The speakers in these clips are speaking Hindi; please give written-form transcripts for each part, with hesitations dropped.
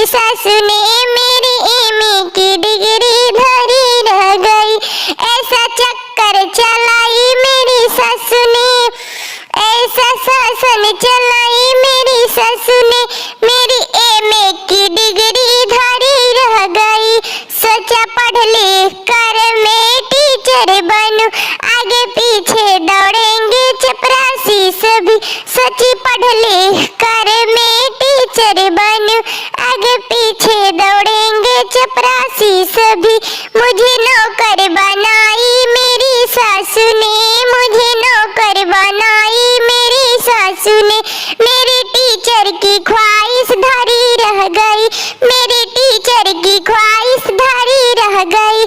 सासू ने मेरी एमए की डिग्री धरी रह गई। ऐसा चक्कर चलाई मेरी सासू ने, ऐसा शासन चलाई मेरी सासू ने, मेरी एमए की डिग्री धरी रह गई। सोचा पढ़ लिख कर मैं टीचर बनूं, आगे पीछे दौड़ेंगे चपरासी सभी। सोची पढ़ लिख कर मैं टीचर बनूं, आगे पीछे दौड़ेंगे चपरासी सभी। मुझे नौकर बनाई मेरी सासू ने, मुझे नौकर बनाई मेरी सासू ने, मेरी टीचर की ख्वाहिश धरी रह गई, मेरी टीचर की ख्वाहिश धरी रह गई।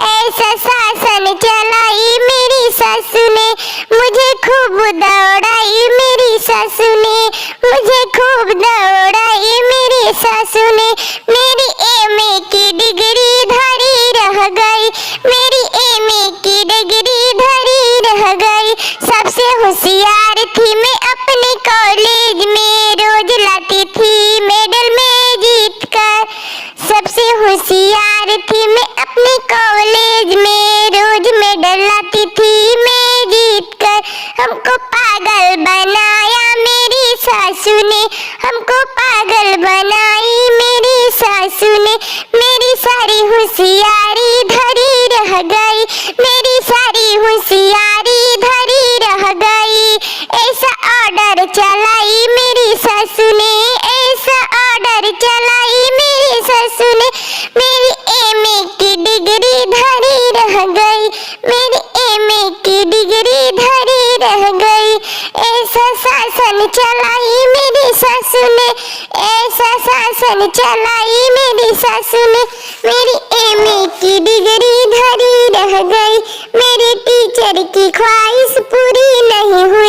ऐसा शासन चलाई मेरी सासू ने, मुझे खूब दौड़ाई मेरी सासू ने, मुझे खूब दौड़ाई मेरी सासू ने, मेरी एमए की डिग्री धरी रह गई, मेरी एमए की डिग्री धरी रह गई। सबसे होशियार थी मैं अपने कॉलेज में, रोज लाती थी मेडल में जीत कर। सबसे होशियार थी मैं अपने कॉलेज में, रोज मेडल लाती थी मैं जीत कर। हमको पागल बनाया मेरी सासू ने, हमको पागल बनाई मेरी सासू ने, मेरी सारी होशियारी धरी रह गई, मेरी सारी होशियारी धरी रह गई। ऐसा ऑर्डर चलाई मेरी सासू ने, ऐसा ऑर्डर चलाई मेरी सासू ने, मेरी एमए की डिग्री धरी रह गई, मेरी एमए की डिग्री धरी रह गई। ऐसा शासन चलाई मेरी सासू ने, ऐसा शासन चलाई मेरी सासू ने, मेरी एमए की डिग्री धरी रह गई, मेरी टीचर की ख्वाहिश पूरी नहीं हुई।